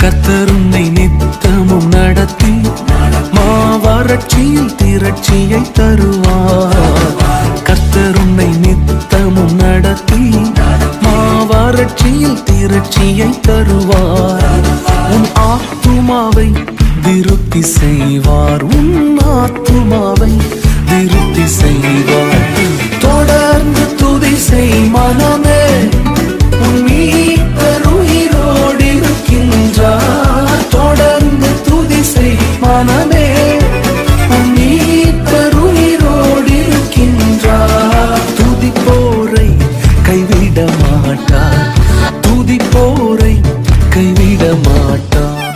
கர்த்தர் உன்னை நித்தமும் நடத்தி மாவறட்சியில் திரட்சியை தருவார். கர்த்தர் உன்னை நித்தமும் நடத்தி மாவறட்சியில் திரட்சியை தருவார். உன் ஆத்துமாவை திருப்தி செய்வார். உன் ஆத்துமாவை திருப்தி செய்வார். தொடர்ந்து துதி செய் மனமே, உன் மீட்பர் உயிரோடு இருக்கின்றார். தொடர்ந்து துதி செய் மனமே, உன் மீட்பர் உயிரோடு இருக்கின்றார். துதிப்போரை கைவிட மாட்டார். துதிப்போரை கைவிட மாட்டார்.